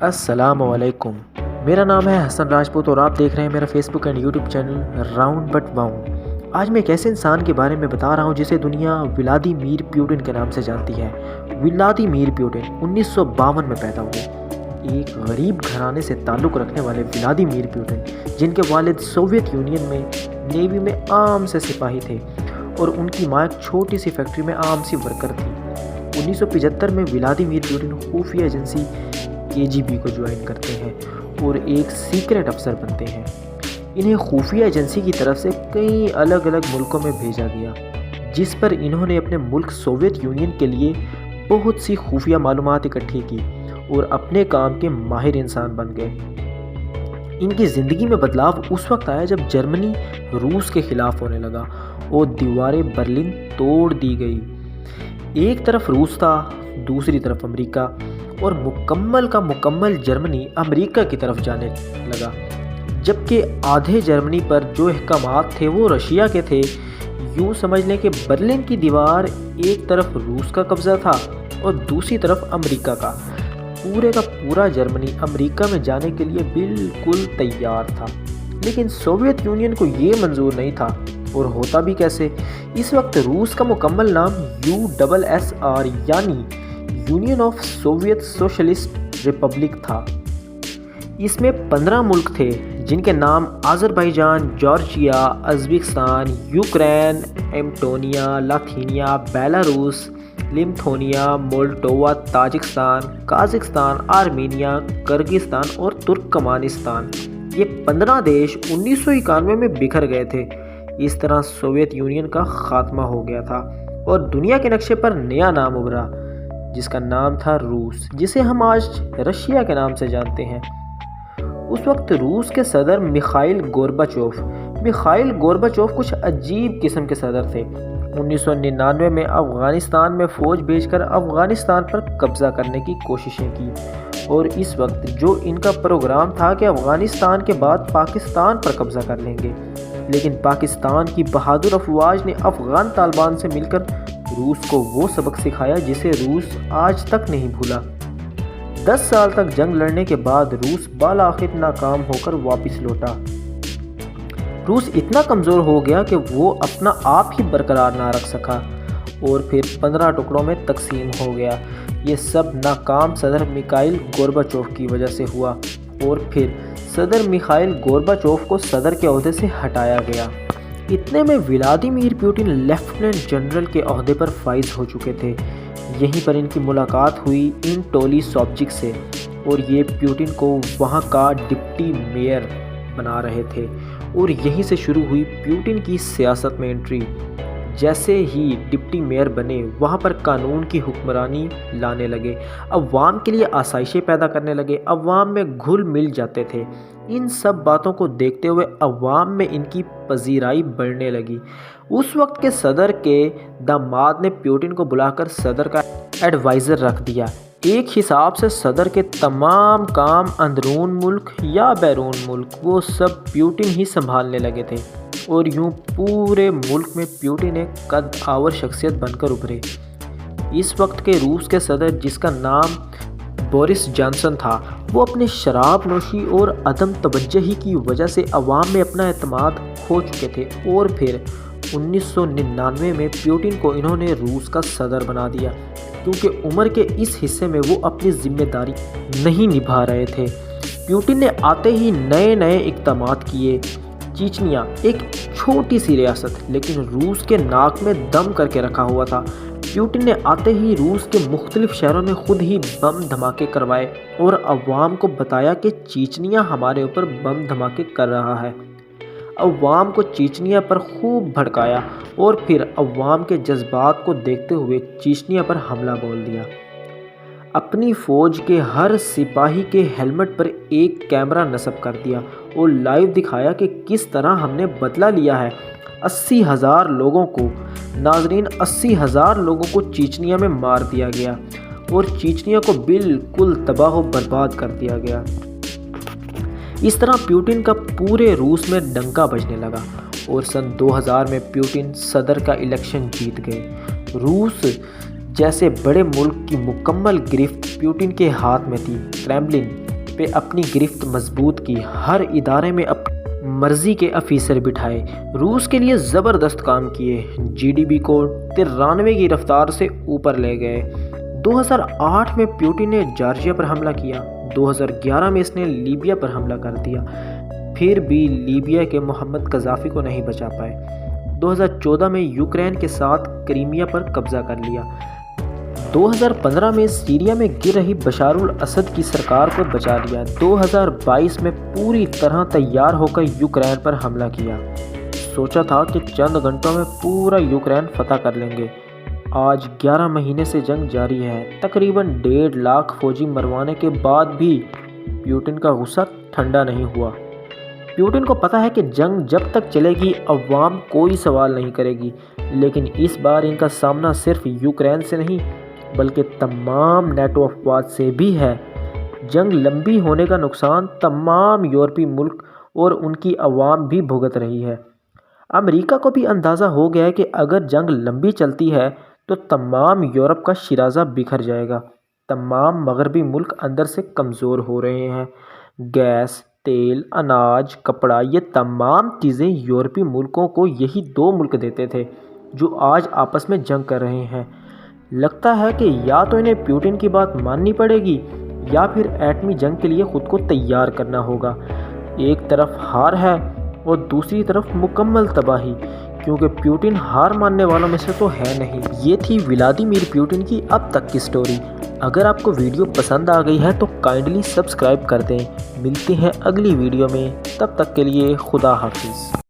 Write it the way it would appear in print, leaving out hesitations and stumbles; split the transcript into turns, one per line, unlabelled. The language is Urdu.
السلام علیکم، میرا نام ہے حسن راجپوت اور آپ دیکھ رہے ہیں میرا Facebook and YouTube channel round but wound. آج میں ایک ایسے انسان کے بارے میں بتا رہا ہوں جسے دنیا ولادیمیر پیوٹن کے نام سے جانتی ہے۔ ولادیمیر پیوٹن 1952 میں پیدا ہوئے۔ ایک غریب گھرانے سے تعلق رکھنے والے ولادیمیر پیوٹن، جن کے والد سوویت یونین میں نیوی میں عام سے سپاہی تھے اور ان کی ماں ایک چھوٹی سی فیکٹری میں عام سی ورکر تھی، 1975 میں ولادیمیر پیوٹن خفیہ ایجنسی KGB کو جوائن کرتے ہیں اور ایک سیکرٹ افسر بنتے ہیں۔ انہیں خفیہ ایجنسی کی طرف سے کئی الگ الگ ملکوں میں بھیجا گیا، جس پر انہوں نے اپنے ملک سوویت یونین کے لیے بہت سی خفیہ معلومات اکٹھی کی اور اپنے کام کے ماہر انسان بن گئے۔ ان کی زندگی میں بدلاؤ اس وقت آیا جب جرمنی روس کے خلاف ہونے لگا اور دیواریں برلن توڑ دی گئی۔ ایک طرف روس تھا، دوسری طرف امریکہ، اور مکمل کا مکمل جرمنی امریکہ کی طرف جانے لگا، جبکہ آدھے جرمنی پر جو احکامات تھے وہ رشیا کے تھے۔ یوں سمجھ لیں کہ برلن کی دیوار ایک طرف روس کا قبضہ تھا اور دوسری طرف امریکہ کا۔ پورے کا پورا جرمنی امریکہ میں جانے کے لیے بالکل تیار تھا، لیکن سوویت یونین کو یہ منظور نہیں تھا، اور ہوتا بھی کیسے؟ اس وقت روس کا مکمل نام USSR یعنی union of Soviet socialist republic تھا۔ اس میں 15 ملک تھے، جن کے نام Azerbaijan, Georgia, Uzbekistan, Ukraine, Estonia, Latvia, Belarus, Lithuania, Moldova, Tajikistan, Kazakhstan, Armenia, Kyrgyzstan اور ترکمانستان۔ یہ 15 دیش 1991 میں بکھر گئے تھے۔ اس طرح سوویت یونین کا خاتمہ ہو گیا تھا اور دنیا کے نقشے پر نیا نام ابھرا، جس کا نام تھا روس، جسے ہم آج رشیا کے نام سے جانتے ہیں۔ اس وقت روس کے صدر میخائیل گورباچوف کچھ عجیب قسم کے صدر تھے۔ 1999 میں افغانستان میں فوج بھیج کر افغانستان پر قبضہ کرنے کی کوششیں کی، اور اس وقت جو ان کا پروگرام تھا کہ افغانستان کے بعد پاکستان پر قبضہ کر لیں گے، لیکن پاکستان کی بہادر افواج نے افغان طالبان سے مل کر روس کو وہ سبق سکھایا جسے روس آج تک نہیں بھولا۔ 10 سال تک جنگ لڑنے کے بعد روس بالآخر ناکام ہو کر واپس لوٹا۔ روس اتنا کمزور ہو گیا کہ وہ اپنا آپ ہی برقرار نہ رکھ سکا اور پھر 15 ٹکڑوں میں تقسیم ہو گیا۔ یہ سب ناکام صدر میخائیل گورباچوف کی وجہ سے ہوا، اور پھر صدر میخائیل گورباچوف کو صدر کے عہدے سے ہٹایا گیا۔ اتنے میں ولادیمیر پیوٹن لیفٹیننٹ جنرل کے عہدے پر فائز ہو چکے تھے۔ یہیں پر ان کی ملاقات ہوئی انٹولی سوبچک سے، اور یہ پیوٹن کو وہاں کا ڈپٹی میئر بنا رہے تھے، اور یہیں سے شروع ہوئی پیوٹن کی سیاست میں انٹری۔ جیسے ہی ڈپٹی میئر بنے، وہاں پر قانون کی حکمرانی لانے لگے، عوام کے لیے آسائشیں پیدا کرنے لگے، عوام میں گھل مل جاتے تھے۔ ان سب باتوں کو دیکھتے ہوئے عوام میں ان کی پذیرائی بڑھنے لگی۔ اس وقت کے صدر کے داماد نے پیوٹن کو بلا کر صدر کا ایڈوائزر رکھ دیا۔ ایک حساب سے صدر کے تمام کام اندرون ملک یا بیرون ملک وہ سب پیوٹن ہی سنبھالنے لگے تھے، اور یوں پورے ملک میں پیوٹن ایک قد آور شخصیت بن کر ابھرے۔ اس وقت کے روس کے صدر، جس کا نام بورس جانسن تھا، وہ اپنے شراب نوشی اور عدم توجہی کی وجہ سے عوام میں اپنا اعتماد کھو چکے تھے، اور پھر 1999 میں پیوٹن کو انہوں نے روس کا صدر بنا دیا، کیونکہ عمر کے اس حصے میں وہ اپنی ذمہ داری نہیں نبھا رہے تھے۔ پیوٹن نے آتے ہی نئے اقدامات کیے۔ چیچنیا ایک چھوٹی سی ریاست لیکن روس کے ناک میں دم کر کے رکھا ہوا تھا۔ پیوٹن نے آتے ہی روس کے مختلف شہروں میں خود ہی بم دھماکے کروائے اور عوام کو بتایا کہ چیچنیا ہمارے اوپر بم دھماکے کر رہا ہے۔ عوام کو چیچنیا پر خوب بھڑکایا، اور پھر عوام کے جذبات کو دیکھتے ہوئے چیچنیا پر حملہ بول دیا۔ اپنی فوج کے ہر سپاہی کے ہیلمٹ پر ایک کیمرہ نصب کر دیا اور لائیو دکھایا کہ کس طرح ہم نے بدلہ لیا ہے۔ 80,000 لوگوں کو، ناظرین 80,000 لوگوں کو چیچنیا میں مار دیا گیا، اور چیچنیا کو بالکل تباہ و برباد کر دیا گیا۔ اس طرح پیوٹن کا پورے روس میں ڈنکا بجنے لگا، اور سن 2000 میں پیوٹن صدر کا الیکشن جیت گئے۔ روس جیسے بڑے ملک کی مکمل گرفت پیوٹن کے ہاتھ میں تھی۔ کریملن پہ اپنی گرفت مضبوط کی، ہر ادارے میں اپنی مرضی کے افیسر بٹھائے، روس کے لیے زبردست کام کیے، جی ڈی پی کو 93 کی رفتار سے اوپر لے گئے۔ 2008 میں پیوٹن نے جارجیا پر حملہ کیا، 2011 میں اس نے لیبیا پر حملہ کر دیا، پھر بھی لیبیا کے محمد قذافی کو نہیں بچا پائے۔ 2014 میں یوکرین کے ساتھ کریمیا پر قبضہ کر لیا۔ 2015 میں سیریا میں گر رہی بشار الاسد کی سرکار کو بچا لیا۔ 2022 میں پوری طرح تیار ہو کر یوکرین پر حملہ کیا۔ سوچا تھا کہ چند گھنٹوں میں پورا یوکرین فتح کر لیں گے۔ آج 11 مہینے سے جنگ جاری ہے، تقریباً 1.5 لاکھ فوجی مروانے کے بعد بھی پیوٹن کا غصہ ٹھنڈا نہیں ہوا۔ پیوٹن کو پتہ ہے کہ جنگ جب تک چلے گی عوام کوئی سوال نہیں کرے گی، لیکن اس بار ان کا سامنا صرف یوکرین سے نہیں بلکہ تمام نیٹو افواج سے بھی ہے۔ جنگ لمبی ہونے کا نقصان تمام یورپی ملک اور ان کی عوام بھی بھگت رہی ہے۔ امریکہ کو بھی اندازہ ہو گیا ہے کہ اگر جنگ لمبی چلتی ہے تو تمام یورپ کا شیرازہ بکھر جائے گا۔ تمام مغربی ملک اندر سے کمزور ہو رہے ہیں۔ گیس، تیل، اناج، کپڑا، یہ تمام چیزیں یورپی ملکوں کو یہی 2 ملک دیتے تھے جو آج آپس میں جنگ کر رہے ہیں۔ لگتا ہے کہ یا تو انہیں پیوٹن کی بات ماننی پڑے گی یا پھر ایٹمی جنگ کے لیے خود کو تیار کرنا ہوگا۔ ایک طرف ہار ہے اور دوسری طرف مکمل تباہی، کیونکہ پیوٹن ہار ماننے والوں میں سے تو ہے نہیں۔ یہ تھی ولادیمیر پیوٹن کی اب تک کی سٹوری۔ اگر آپ کو ویڈیو پسند آ گئی ہے تو کائنڈلی سبسکرائب کر دیں۔ ملتے ہیں اگلی ویڈیو میں، تب تک کے لیے خدا حافظ۔